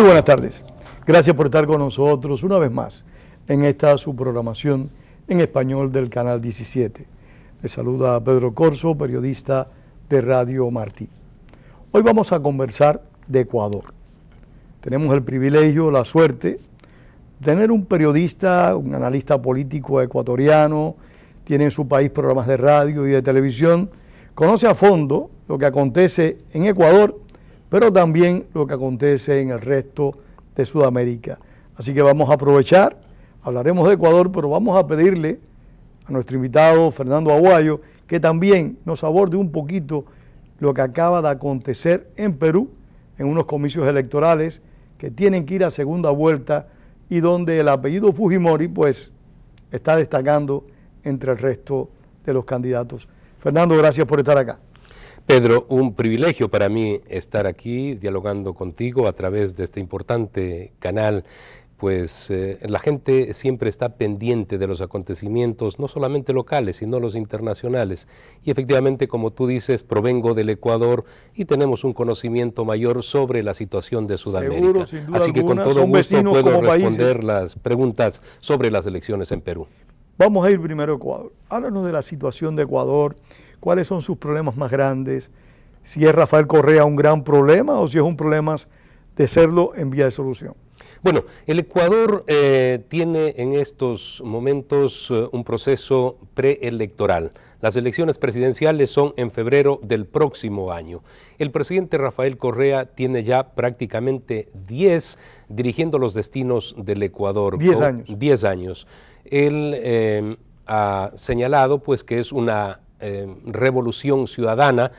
buenas tardes. Gracias por estar con nosotros una vez más en esta su programación en español del Canal 17. Les saluda Pedro Corso, periodista de Radio Martí. Hoy vamos a conversar de Ecuador. Tenemos el privilegio, la suerte de tener un periodista, un analista político ecuatoriano, tiene en su país programas de radio y de televisión, conoce a fondo lo que acontece en Ecuador, pero también lo que acontece en el resto de Sudamérica. Así que vamos a aprovechar, hablaremos de Ecuador, pero vamos a pedirle a nuestro invitado Fernando Aguayo que también nos aborde un poquito lo que acaba de acontecer en Perú, en unos comicios electorales que tienen que ir a segunda vuelta y donde el apellido Fujimori pues está destacando entre el resto de los candidatos. Fernando, gracias por estar acá. Pedro, un privilegio para mí estar aquí dialogando contigo a través de este importante canal, pues la gente siempre está pendiente de los acontecimientos, no solamente locales, sino los internacionales. Y efectivamente, como tú dices, provengo del Ecuador y tenemos un conocimiento mayor sobre la situación de Sudamérica. Seguro, sin duda Así que alguna, con todo gusto puedo responder países. las preguntas sobre las elecciones en Perú. Vamos a ir primero a Ecuador. Háblanos de la situación de Ecuador. ¿Cuáles son sus problemas más grandes? Si es Rafael Correa un gran problema o si es un problema de serlo en vía de solución. Bueno, el Ecuador tiene en estos momentos un proceso preelectoral. Las elecciones presidenciales son en febrero del próximo año. El presidente Rafael Correa tiene ya prácticamente 10 dirigiendo los destinos del Ecuador. 10 años. 10 años. Él ha señalado pues que es una revolución ciudadana,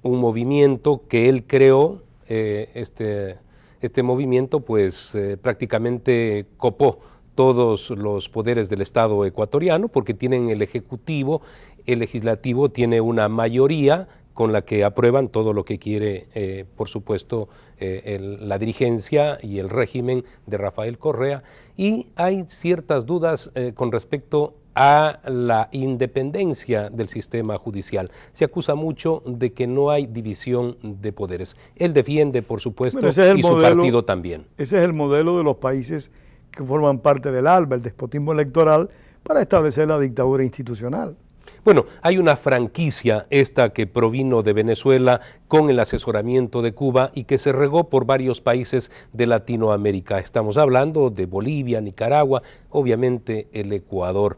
un movimiento que él creó, este movimiento pues prácticamente copó todos los poderes del Estado ecuatoriano porque tienen el Ejecutivo, el Legislativo tiene una mayoría con la que aprueban todo lo que quiere, por supuesto, la dirigencia y el régimen de Rafael Correa, y hay ciertas dudas con respecto a la independencia del sistema judicial. Se acusa mucho de que no hay división de poderes. Él defiende, por supuesto, y su partido también. Ese es el modelo de los países que forman parte del ALBA, el despotismo electoral, para establecer la dictadura institucional. Bueno, hay una franquicia esta que provino de Venezuela con el asesoramiento de Cuba y que se regó por varios países de Latinoamérica. Estamos hablando de Bolivia, Nicaragua, obviamente el Ecuador.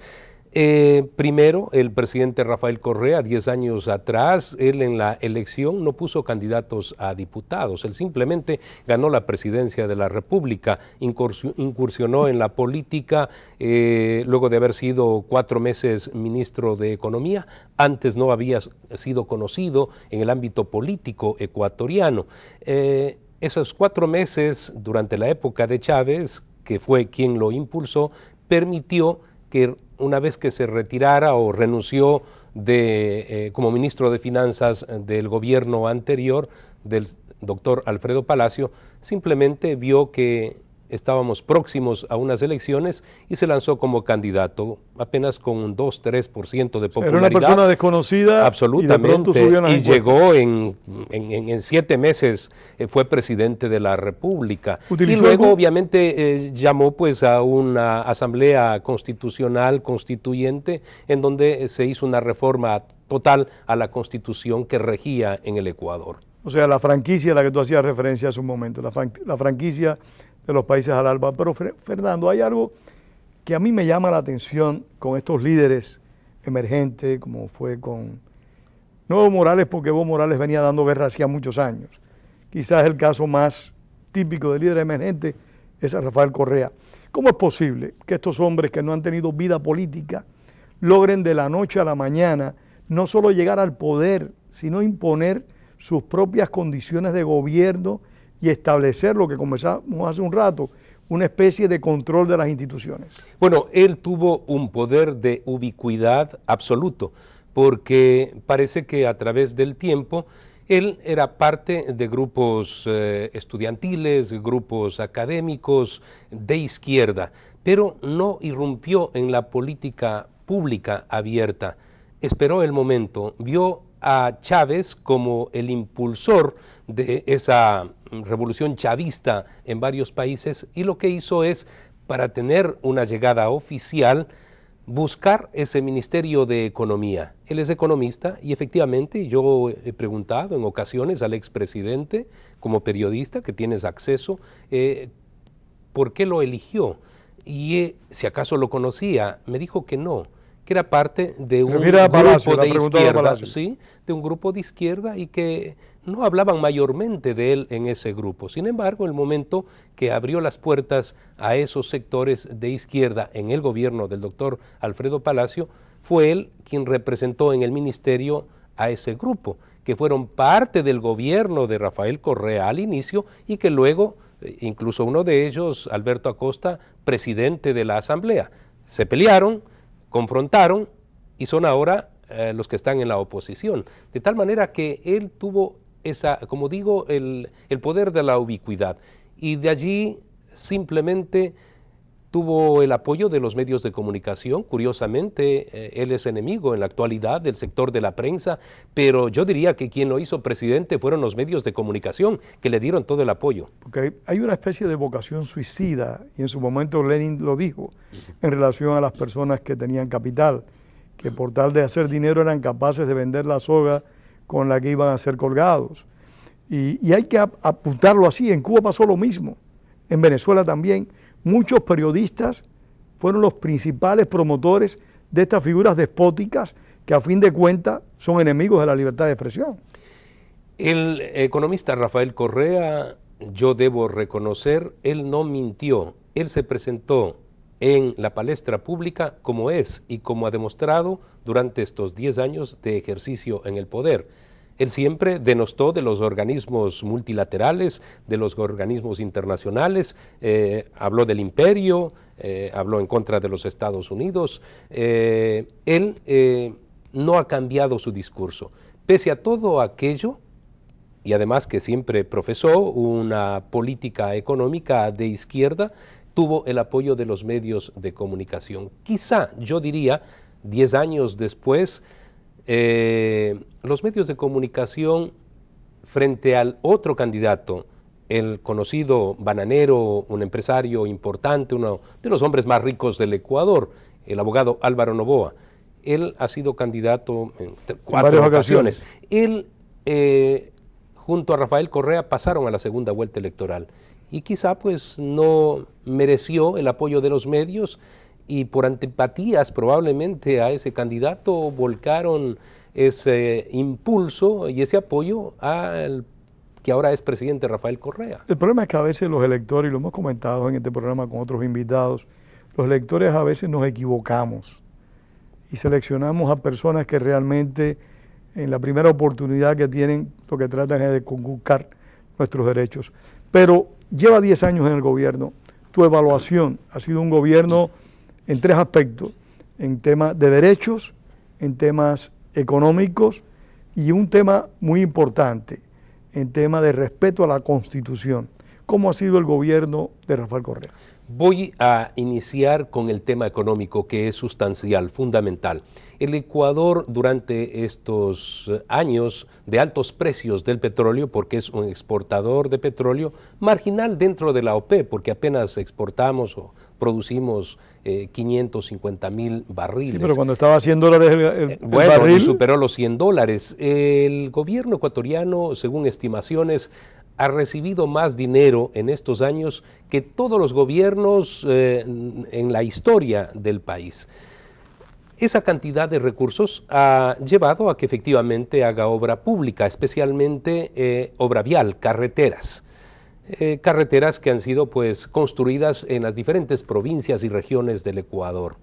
Primero, el presidente Rafael Correa, 10 años atrás, él en la elección no puso candidatos a diputados, él simplemente ganó la presidencia de la República, incursionó en la política luego de haber sido 4 meses ministro de Economía, antes no había sido conocido en el ámbito político ecuatoriano. Esos 4 meses durante la época de Chávez, que fue quien lo impulsó, permitió que una vez que se retirara o renunció como ministro de Finanzas del gobierno anterior, del doctor Alfredo Palacio, simplemente vio que estábamos próximos a unas elecciones y se lanzó como candidato, apenas con un 2-3% de popularidad. Era una persona desconocida. Absolutamente, y de pronto subió en las encuestas. Llegó en 7 meses, fue presidente de la República. Y luego obviamente llamó pues a una asamblea constitucional constituyente en donde se hizo una reforma total a la constitución que regía en el Ecuador. O sea, la franquicia a la que tú hacías referencia hace un momento, la franquicia de los países al ALBA. Pero Fernando, hay algo que a mí me llama la atención con estos líderes emergentes, como fue con no Evo Morales, porque Evo Morales venía dando guerra hacía muchos años. Quizás el caso más típico de líder emergente es a Rafael Correa. ¿Cómo es posible que estos hombres que no han tenido vida política logren de la noche a la mañana no solo llegar al poder, sino imponer sus propias condiciones de gobierno y establecer lo que conversamos hace un rato, una especie de control de las instituciones? Bueno, él tuvo un poder de ubicuidad absoluto, porque parece que a través del tiempo él era parte de grupos estudiantiles, grupos académicos de izquierda, pero no irrumpió en la política pública abierta. Esperó el momento, vio a Chávez como el impulsor de esa revolución chavista en varios países, y lo que hizo es, para tener una llegada oficial, buscar ese Ministerio de Economía. Él es economista y efectivamente yo he preguntado en ocasiones al expresidente, como periodista que tienes acceso, ¿por qué lo eligió? Y si acaso lo conocía, me dijo que no, que era parte de un grupo de izquierda, ¿sí? De un grupo de izquierda, y que no hablaban mayormente de él en ese grupo. Sin embargo, el momento que abrió las puertas a esos sectores de izquierda en el gobierno del doctor Alfredo Palacio, fue él quien representó en el ministerio a ese grupo, que fueron parte del gobierno de Rafael Correa al inicio y que luego, incluso uno de ellos, Alberto Acosta, presidente de la Asamblea, se pelearon, confrontaron y son ahora los que están en la oposición. De tal manera que él tuvo esa, como digo, el poder de la ubicuidad, y de allí simplemente tuvo el apoyo de los medios de comunicación. Curiosamente, él es enemigo en la actualidad del sector de la prensa, pero yo diría que quien lo hizo presidente fueron los medios de comunicación, que le dieron todo el apoyo. Porque hay una especie de vocación suicida, y en su momento Lenin lo dijo, en relación a las personas que tenían capital, que por tal de hacer dinero eran capaces de vender la soga con la que iban a ser colgados. Y hay que apuntarlo así. En Cuba pasó lo mismo, en Venezuela también. Muchos periodistas fueron los principales promotores de estas figuras despóticas que a fin de cuentas son enemigos de la libertad de expresión. El economista Rafael Correa, yo debo reconocer, él no mintió. Él se presentó en la palestra pública como es y como ha demostrado durante estos 10 años de ejercicio en el poder. Él siempre denostó de los organismos multilaterales, de los organismos internacionales, habló del imperio, habló en contra de los Estados Unidos. Él no ha cambiado su discurso. Pese a todo aquello, y además que siempre profesó una política económica de izquierda, tuvo el apoyo de los medios de comunicación. Quizá, yo diría, 10 años después, los medios de comunicación, frente al otro candidato, el conocido bananero, un empresario importante, uno de los hombres más ricos del Ecuador, el abogado Álvaro Noboa, él ha sido candidato en 4 ocasiones. Él, junto a Rafael Correa, pasaron a la segunda vuelta electoral. Y quizá pues no mereció el apoyo de los medios, y por antipatías probablemente a ese candidato volcaron ese impulso y ese apoyo al que ahora es presidente Rafael Correa. El problema es que a veces los electores, y lo hemos comentado en este programa con otros invitados, los electores a veces nos equivocamos y seleccionamos a personas que realmente en la primera oportunidad que tienen lo que tratan es de conculcar nuestros derechos. Pero lleva 10 años en el gobierno. Tu evaluación ha sido un gobierno en 3 aspectos: en temas de derechos, en temas económicos y un tema muy importante, en tema de respeto a la Constitución. ¿Cómo ha sido el gobierno de Rafael Correa? Voy a iniciar con el tema económico, que es sustancial, fundamental. El Ecuador, durante estos años de altos precios del petróleo, porque es un exportador de petróleo, marginal dentro de la OPEP, porque apenas exportamos o producimos 550,000 barriles. Sí, pero cuando estaba a $100 el bueno, barril, superó los $100. El gobierno ecuatoriano, según estimaciones, ha recibido más dinero en estos años que todos los gobiernos en la historia del país. Esa cantidad de recursos ha llevado a que efectivamente haga obra pública, especialmente obra vial, carreteras. Carreteras que han sido pues construidas en las diferentes provincias y regiones del Ecuador.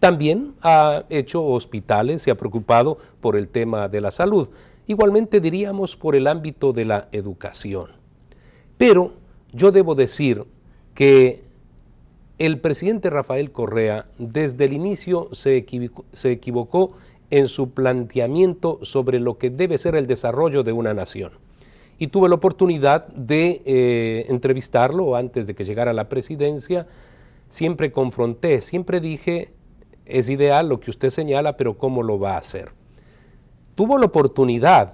También ha hecho hospitales, se ha preocupado por el tema de la salud. Igualmente diríamos por el ámbito de la educación. Pero yo debo decir que el presidente Rafael Correa desde el inicio se equivocó en su planteamiento sobre lo que debe ser el desarrollo de una nación. Y tuve la oportunidad de entrevistarlo antes de que llegara a la presidencia. Siempre confronté, siempre dije, es ideal lo que usted señala, pero ¿cómo lo va a hacer? tuvo la oportunidad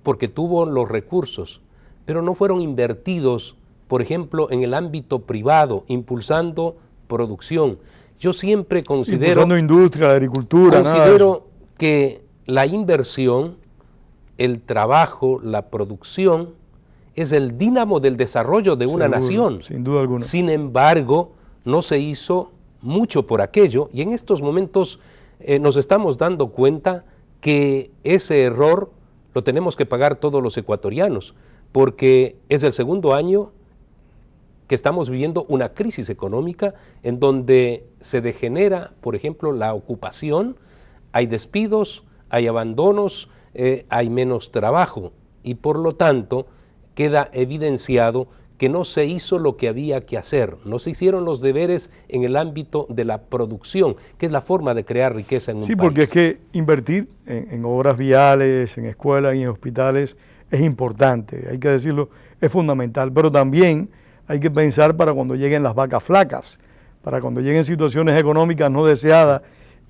porque tuvo los recursos, pero no fueron invertidos, por ejemplo, en el ámbito privado, impulsando producción. Yo siempre considero... Impulsando industria, la agricultura, considero que la inversión, el trabajo, la producción, es el dínamo del desarrollo de una nación. Sin duda alguna. Sin embargo, no se hizo mucho por aquello, y en estos momentos nos estamos dando cuenta que ese error lo tenemos que pagar todos los ecuatorianos, porque es el segundo año que estamos viviendo una crisis económica en donde se degenera, por ejemplo, la ocupación, hay despidos, hay abandonos, hay menos trabajo, y por lo tanto queda evidenciado que no se hizo lo que había que hacer, no se hicieron los deberes en el ámbito de la producción, que es la forma de crear riqueza en un país. Sí, porque es que invertir en obras viales, en escuelas y en hospitales es importante, hay que decirlo, es fundamental, pero también hay que pensar para cuando lleguen las vacas flacas, para cuando lleguen situaciones económicas no deseadas,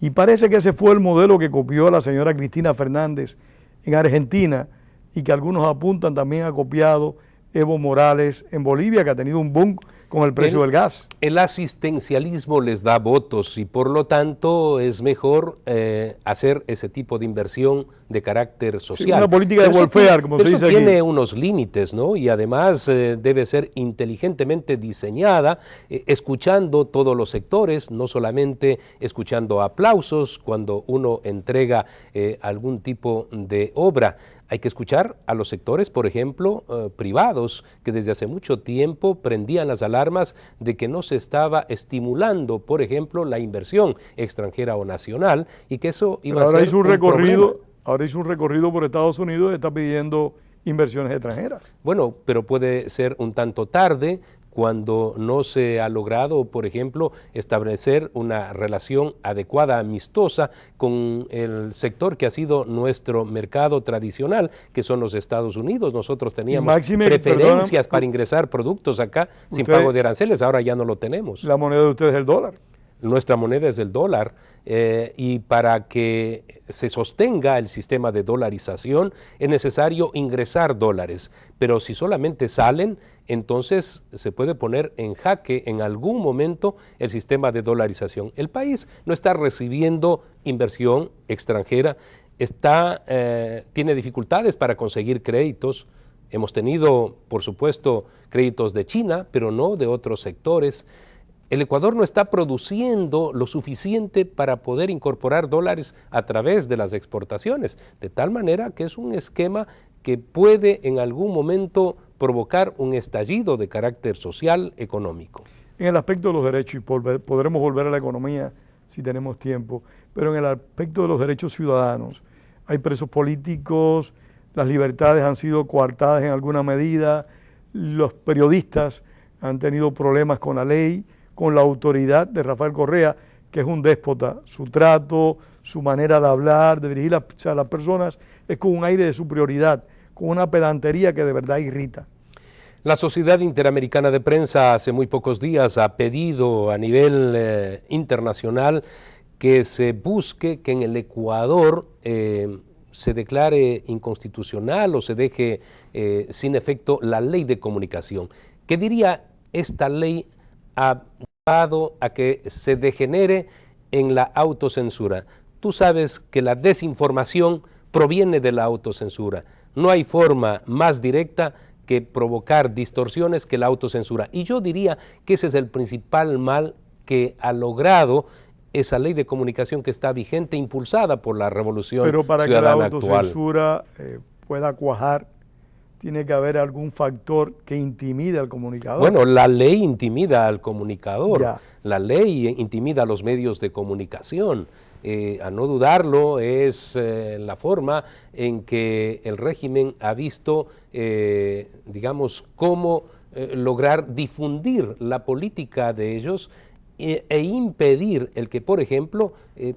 y parece que ese fue el modelo que copió la señora Cristina Fernández en Argentina, y que algunos apuntan también ha copiado Evo Morales en Bolivia, que ha tenido un boom con el precio del gas. El asistencialismo les da votos y por lo tanto es mejor hacer ese tipo de inversión de carácter social. Sí, una política de welfare, como se dice aquí. Eso tiene unos límites, ¿no? Y además debe ser inteligentemente diseñada, escuchando todos los sectores, no solamente escuchando aplausos cuando uno entrega algún tipo de obra. Hay que escuchar a los sectores, por ejemplo, privados, que desde hace mucho tiempo prendían las alarmas de que no se estaba estimulando, por ejemplo, la inversión extranjera o nacional, y que eso iba a ser un problema. Ahora hizo un recorrido por Estados Unidos y está pidiendo inversiones extranjeras. Bueno, pero puede ser un tanto tarde, cuando no se ha logrado, por ejemplo, establecer una relación adecuada, amistosa, con el sector que ha sido nuestro mercado tradicional, que son los Estados Unidos. Nosotros teníamos preferencias para ingresar productos acá sin pago de aranceles, ahora ya no lo tenemos. La moneda de ustedes es el dólar. Nuestra moneda es el dólar, y para que se sostenga el sistema de dolarización es necesario ingresar dólares, pero si solamente salen, entonces se puede poner en jaque en algún momento el sistema de dolarización. El país no está recibiendo inversión extranjera, tiene dificultades para conseguir créditos. Hemos tenido, por supuesto, créditos de China, pero no de otros sectores. El Ecuador no está produciendo lo suficiente para poder incorporar dólares a través de las exportaciones, de tal manera que es un esquema que puede en algún momento provocar un estallido de carácter social, económico. En el aspecto de los derechos, y podremos volver a la economía si tenemos tiempo, pero en el aspecto de los derechos ciudadanos, hay presos políticos, las libertades han sido coartadas en alguna medida, los periodistas han tenido problemas con la ley, con la autoridad de Rafael Correa, que es un déspota. Su trato, su manera de hablar, de dirigir a las personas, es con un aire de superioridad, con una pedantería que de verdad irrita. La Sociedad Interamericana de Prensa hace muy pocos días ha pedido a nivel internacional que se busque que en el Ecuador se declare inconstitucional o se deje sin efecto la ley de comunicación. ¿Qué diría esta ley? Ha llevado a que se degenere en la autocensura. Tú sabes que la desinformación proviene de la autocensura. No hay forma más directa que provocar distorsiones que la autocensura. Y yo diría que ese es el principal mal que ha logrado esa ley de comunicación que está vigente, impulsada por la revolución ciudadana actual. Pero para que la autocensura pueda cuajar, tiene que haber algún factor que intimide al comunicador. Bueno, la ley intimida al comunicador, ya. La ley intimida a los medios de comunicación. A no dudarlo, es la forma en que el régimen ha visto, digamos, cómo lograr difundir la política de ellos e impedir el que, por ejemplo,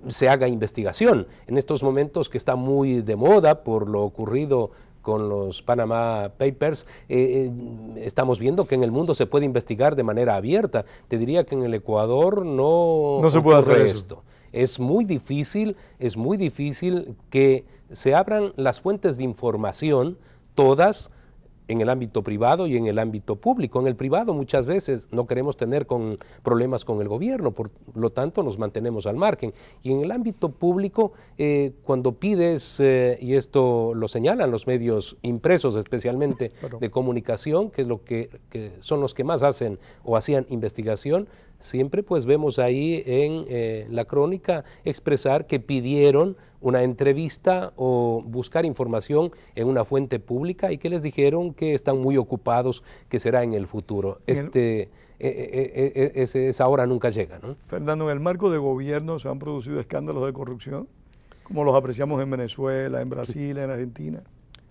se haga investigación. En estos momentos que está muy de moda por lo ocurrido con los Panama Papers, estamos viendo que en el mundo se puede investigar de manera abierta. Te diría que en el Ecuador no se puede hacer esto. Es muy difícil que se abran las fuentes de información, todas, en el ámbito privado y en el ámbito público. En el privado muchas veces no queremos tener problemas con el gobierno, por lo tanto nos mantenemos al margen. Y en el ámbito público, cuando pides, y esto lo señalan los medios impresos especialmente de comunicación, que son los que más hacen o hacían investigación, siempre pues vemos ahí en la crónica expresar que pidieron una entrevista o buscar información en una fuente pública y que les dijeron que están muy ocupados, que será en el futuro. Esa hora nunca llega, ¿no? Fernando, en el marco de gobierno se han producido escándalos de corrupción, como los apreciamos en Venezuela, en Brasil, en Argentina.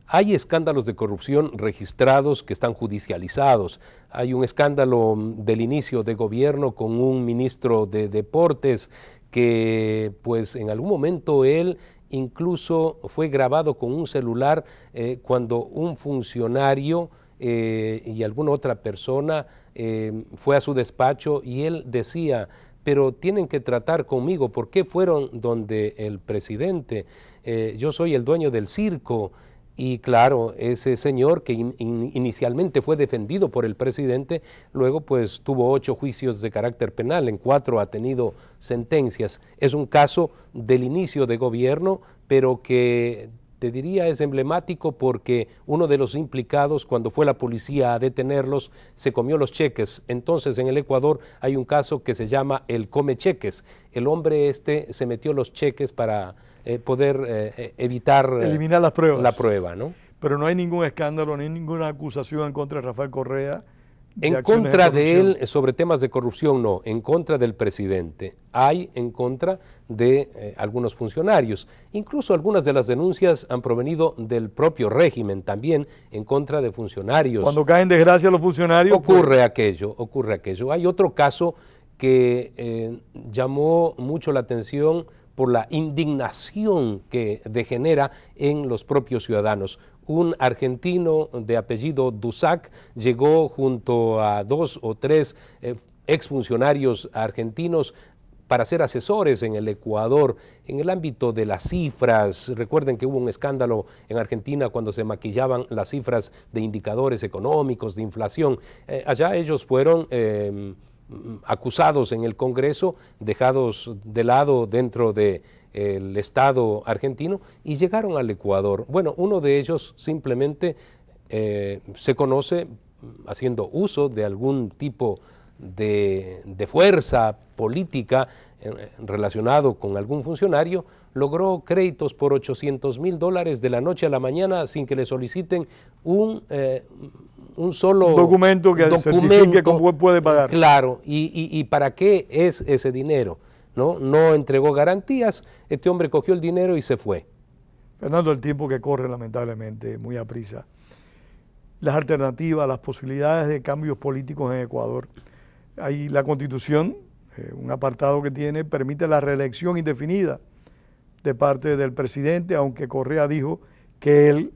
Hay escándalos de corrupción registrados que están judicializados. Hay un escándalo del inicio de gobierno con un ministro de Deportes que pues en algún momento él incluso fue grabado con un celular cuando un funcionario y alguna otra persona fue a su despacho y él decía, pero tienen que tratar conmigo, ¿por qué fueron donde el presidente? Yo soy el dueño del circo. Y claro, ese señor que inicialmente fue defendido por el presidente, luego pues tuvo 8 juicios de carácter penal, en 4 ha tenido sentencias. Es un caso del inicio de gobierno, pero que te diría es emblemático porque uno de los implicados, cuando fue la policía a detenerlos, se comió los cheques. Entonces en el Ecuador hay un caso que se llama el come cheques. El hombre se metió los cheques para poder eliminar las pruebas. La prueba, ¿no? Pero no hay ningún escándalo ni ninguna acusación en contra de Rafael Correa. En contra de él sobre temas de corrupción no, en contra del presidente. Hay en contra de algunos funcionarios. Incluso algunas de las denuncias han provenido del propio régimen también en contra de funcionarios. Cuando caen en desgracia los funcionarios. Ocurre aquello. Hay otro caso que llamó mucho la atención por la indignación que degenera en los propios ciudadanos. Un argentino de apellido Dusac llegó junto a 2 o 3 exfuncionarios argentinos para ser asesores en el Ecuador, en el ámbito de las cifras. Recuerden que hubo un escándalo en Argentina cuando se maquillaban las cifras de indicadores económicos, de inflación. Allá ellos fueron acusados en el Congreso, dejados de lado dentro del Estado argentino y llegaron al Ecuador. Bueno, uno de ellos simplemente se conoce haciendo uso de algún tipo de fuerza política relacionado con algún funcionario, logró créditos por $800,000 de la noche a la mañana sin que le soliciten un solo documento que certifique cómo puede pagar. Claro, y ¿para qué es ese dinero? No entregó garantías, este hombre cogió el dinero y se fue. Fernando, el tiempo que corre lamentablemente muy aprisa. Las alternativas, las posibilidades de cambios políticos en Ecuador. Hay la Constitución, un apartado que tiene, permite la reelección indefinida de parte del presidente, aunque Correa dijo que él,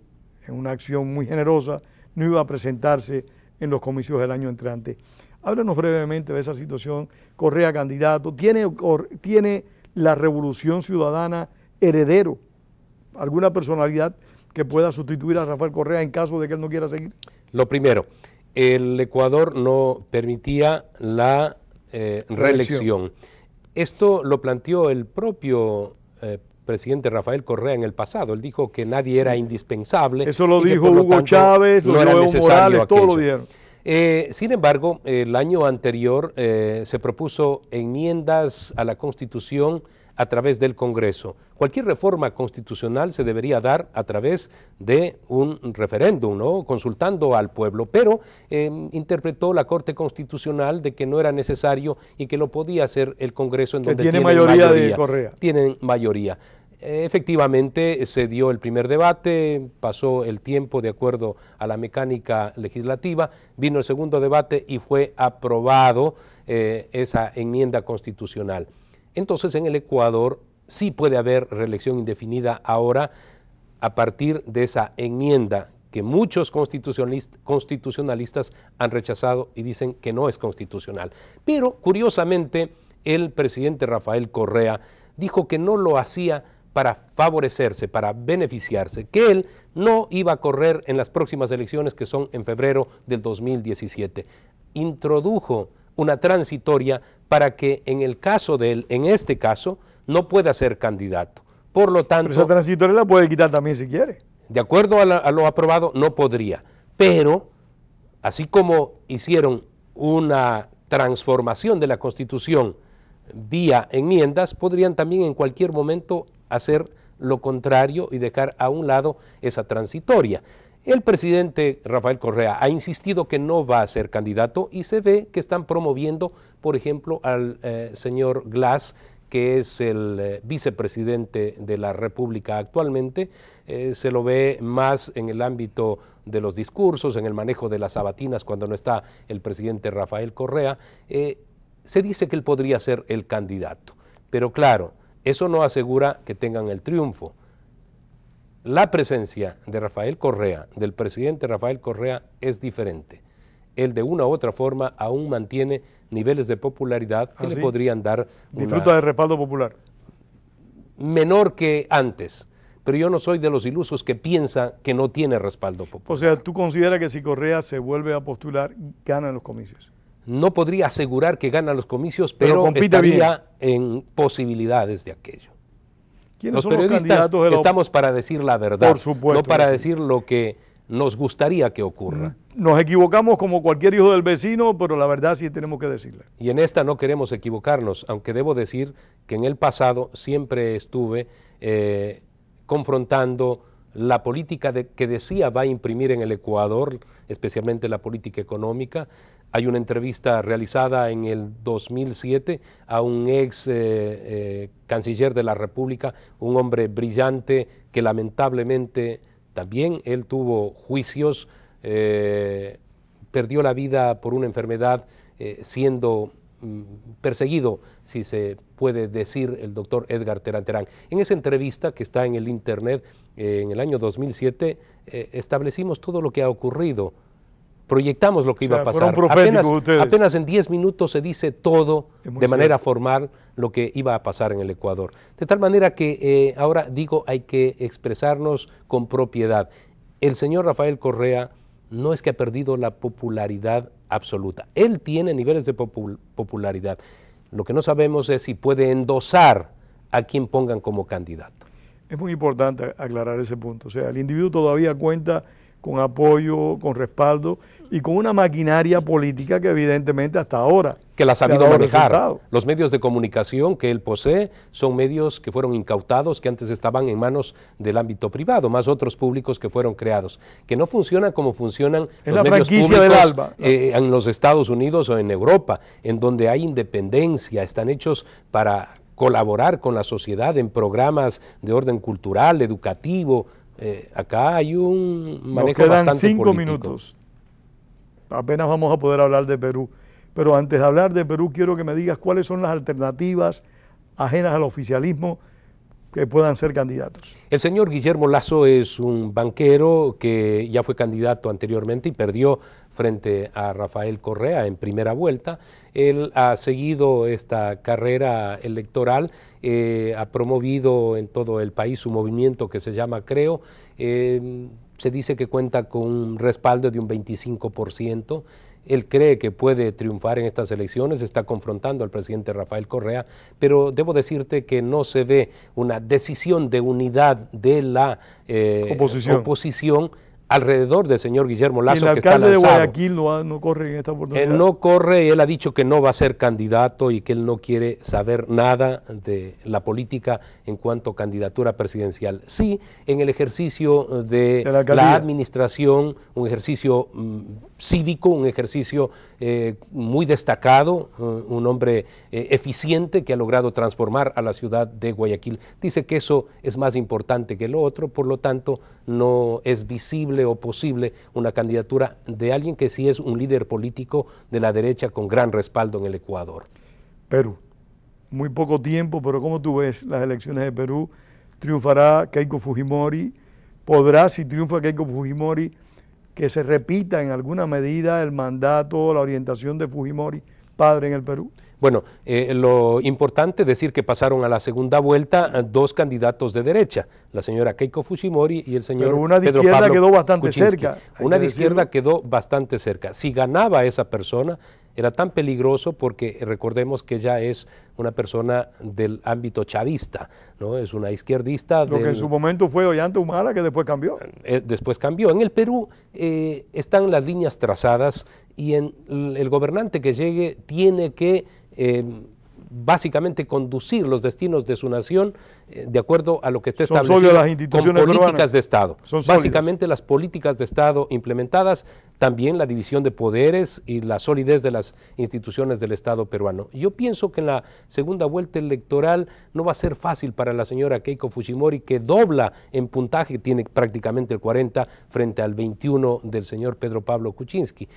en una acción muy generosa, no iba a presentarse en los comicios del año entrante. Háblanos brevemente de esa situación. Correa candidato, ¿tiene la Revolución Ciudadana heredero? ¿Alguna personalidad que pueda sustituir a Rafael Correa en caso de que él no quiera seguir? Lo primero, el Ecuador no permitía la reelección. Esto lo planteó el propio presidente Rafael Correa en el pasado. Él dijo que nadie era indispensable. Eso lo dijo Hugo Chávez, lo dijo Evo Morales, todo lo dijeron. Sin embargo, el año anterior se propuso enmiendas a la Constitución a través del Congreso. Cualquier reforma constitucional se debería dar a través de un referéndum, ¿no? Consultando al pueblo, pero interpretó la Corte Constitucional de que no era necesario y que lo podía hacer el Congreso, en donde tiene mayoría de Correa. Tienen mayoría. Efectivamente se dio el primer debate, pasó el tiempo de acuerdo a la mecánica legislativa, vino el segundo debate y fue aprobado esa enmienda constitucional. Entonces en el Ecuador sí puede haber reelección indefinida ahora a partir de esa enmienda que muchos constitucionalistas han rechazado y dicen que no es constitucional. Pero curiosamente el presidente Rafael Correa dijo que no lo hacía para favorecerse, para beneficiarse, que él no iba a correr en las próximas elecciones que son en febrero del 2017. Introdujo una transitoria para que en el caso de él, en este caso, no pueda ser candidato. Por lo tanto, pero esa transitoria la puede quitar también si quiere. De acuerdo a lo aprobado, no podría. Pero, así como hicieron una transformación de la Constitución vía enmiendas, podrían también en cualquier momento hacer lo contrario y dejar a un lado esa transitoria. El presidente Rafael Correa ha insistido que no va a ser candidato y se ve que están promoviendo, por ejemplo, al señor Glass, que es el vicepresidente de la República actualmente. Se lo ve más en el ámbito de los discursos, en el manejo de las sabatinas cuando no está el presidente Rafael Correa. Se dice que él podría ser el candidato, pero claro, eso no asegura que tengan el triunfo. La presencia de Rafael Correa, del presidente Rafael Correa, es diferente. Él de una u otra forma aún mantiene niveles de popularidad que le podrían dar disfruta de respaldo popular. Menor que antes, pero yo no soy de los ilusos que piensa que no tiene respaldo popular. O sea, ¿tú consideras que si Correa se vuelve a postular, gana en los comicios? No podría asegurar que gana los comicios, pero estaría en posibilidades de aquello. Los periodistas estamos para decir la verdad, por supuesto, no para decir lo que nos gustaría que ocurra. Nos equivocamos como cualquier hijo del vecino, pero la verdad sí tenemos que decirla. Y en esta no queremos equivocarnos, aunque debo decir que en el pasado siempre estuve confrontando la política que decía va a imprimir en el Ecuador, especialmente la política económica. Hay una entrevista realizada en el 2007 a un ex canciller de la República, un hombre brillante que lamentablemente también él tuvo juicios, perdió la vida por una enfermedad siendo perseguido, si se puede decir, el doctor Edgar Terán. En esa entrevista que está en el internet en el año 2007 establecimos todo lo que ha ocurrido. Proyectamos lo que iba a pasar. Apenas en 10 minutos se dice todo de manera formal lo que iba a pasar en el Ecuador. De tal manera que ahora digo, hay que expresarnos con propiedad. El señor Rafael Correa no es que ha perdido la popularidad absoluta. Él tiene niveles de popularidad. Lo que no sabemos es si puede endosar a quien pongan como candidato. Es muy importante aclarar ese punto. O sea, el individuo todavía cuenta con apoyo, con respaldo y con una maquinaria política que evidentemente hasta ahora que la ha sabido manejar. Los medios de comunicación que él posee son medios que fueron incautados, que antes estaban en manos del ámbito privado, más otros públicos que fueron creados, que no funcionan como funcionan los medios públicos en los Estados Unidos o en Europa, en donde hay independencia, están hechos para colaborar con la sociedad en programas de orden cultural, educativo. Acá hay un manejo bastante político. Nos quedan 5 minutos. Apenas vamos a poder hablar de Perú. Pero antes de hablar de Perú, quiero que me digas cuáles son las alternativas ajenas al oficialismo que puedan ser candidatos. El señor Guillermo Lasso es un banquero que ya fue candidato anteriormente y perdió frente a Rafael Correa en primera vuelta. Él ha seguido esta carrera electoral, ha promovido en todo el país su movimiento que se llama Creo. Se dice que cuenta con un respaldo de un 25%. Él cree que puede triunfar en estas elecciones, está confrontando al presidente Rafael Correa, pero debo decirte que no se ve una decisión de unidad de la oposición alrededor del señor Guillermo Lasso, que está lanzado. ¿El alcalde de Guayaquil no corre en esta oportunidad? Él no corre, él ha dicho que no va a ser candidato y que él no quiere saber nada de la política en cuanto a candidatura presidencial. Sí, en el ejercicio de la administración, un ejercicio cívico, un ejercicio muy destacado, un hombre eficiente que ha logrado transformar a la ciudad de Guayaquil. Dice que eso es más importante que lo otro, por lo tanto no es visible o posible una candidatura de alguien que sí es un líder político de la derecha con gran respaldo en el Ecuador. Perú, muy poco tiempo, pero ¿cómo tú ves las elecciones de Perú? ¿Triunfará Keiko Fujimori? ¿Podrá, si triunfa Keiko Fujimori, que se repita en alguna medida el mandato, la orientación de Fujimori, padre en el Perú? Bueno, lo importante es decir que pasaron a la segunda vuelta dos candidatos de derecha, la señora Keiko Fujimori y el señor Pero una de Pedro izquierda Pablo quedó bastante Kuczynski. cerca. Una de izquierda quedó bastante cerca. Si ganaba esa persona, era tan peligroso porque recordemos que ella es una persona del ámbito chavista, ¿no? Es una izquierdista. Lo que en su momento fue Ollanta Humala, que después cambió. Después cambió. En el Perú están las líneas trazadas y el gobernante que llegue tiene que básicamente conducir los destinos de su nación de acuerdo a lo que está establecido las instituciones con políticas peruanas de Estado. Son Básicamente las políticas de Estado implementadas, también la división de poderes y la solidez de las instituciones del Estado peruano. Yo pienso que en la segunda vuelta electoral no va a ser fácil para la señora Keiko Fujimori, que dobla en puntaje, tiene prácticamente el 40 frente al 21 del señor Pedro Pablo Kuczynski.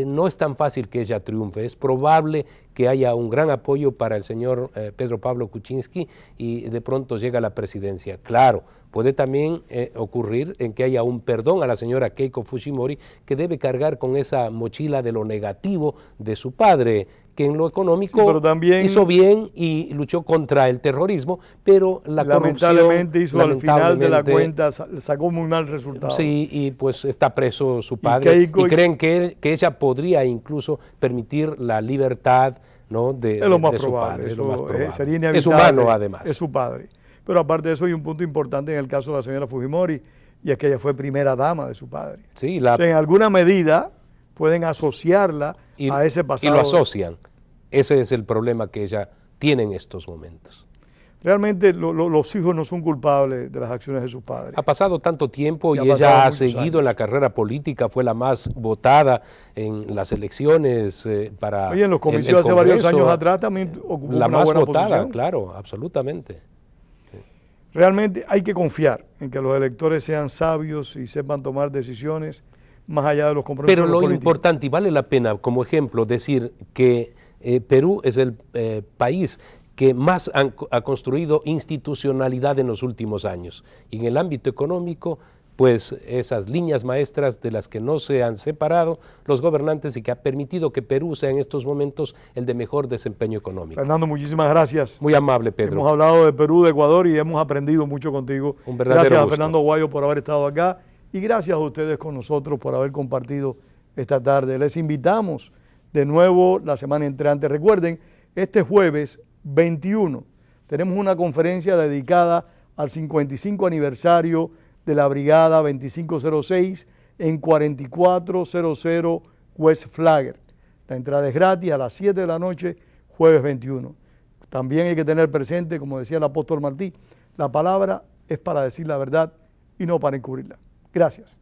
No es tan fácil que ella triunfe, es probable que haya un gran apoyo para el señor Pedro Pablo Kuczynski y de pronto llega a la presidencia. Claro, puede también ocurrir en que haya un perdón a la señora Keiko Fujimori, que debe cargar con esa mochila de lo negativo de su padre, que en lo económico pero también hizo bien y luchó contra el terrorismo, pero la corrupción hizo al final de la cuenta, sacó muy mal resultado. Sí, y pues está preso su padre y creen que ella podría incluso permitir la libertad, ¿no? de es lo más de probable, su padre. Es lo más probable. Sería inevitable. Es humano además. Es su padre. Pero aparte de eso hay un punto importante en el caso de la señora Fujimori, y es que ella fue primera dama de su padre. Sí, o sea, en alguna medida pueden asociarla a ese pasado. Y lo asocian. Ese es el problema que ella tiene en estos momentos. Realmente los hijos no son culpables de las acciones de sus padres. Ha pasado tanto tiempo y ella ha seguido en la carrera política, fue la más votada en las elecciones para Oye, en los comicios hace varios años atrás también ocupó la una más buena votada, posición. claro, absolutamente. Realmente hay que confiar en que los electores sean sabios y sepan tomar decisiones más allá de los compromisos Pero lo políticos. importante, y vale la pena como ejemplo decir que Perú es el país que más ha construido institucionalidad en los últimos años. Y en el ámbito económico, pues esas líneas maestras de las que no se han separado los gobernantes y que ha permitido que Perú sea en estos momentos el de mejor desempeño económico. Fernando, muchísimas gracias. Muy amable, Pedro. Hemos hablado de Perú, de Ecuador y hemos aprendido mucho contigo. Un verdadero gracias gusto. a Fernando Guayo por haber estado acá y gracias a ustedes con nosotros por haber compartido esta tarde. Les invitamos de nuevo la semana entrante. Recuerden, este jueves 21 tenemos una conferencia dedicada al 55 aniversario de la Brigada 2506 en 4400 West Flagler. La entrada es gratis a las 7 de la noche, jueves 21. También hay que tener presente, como decía el apóstol Martí, la palabra es para decir la verdad y no para encubrirla. Gracias.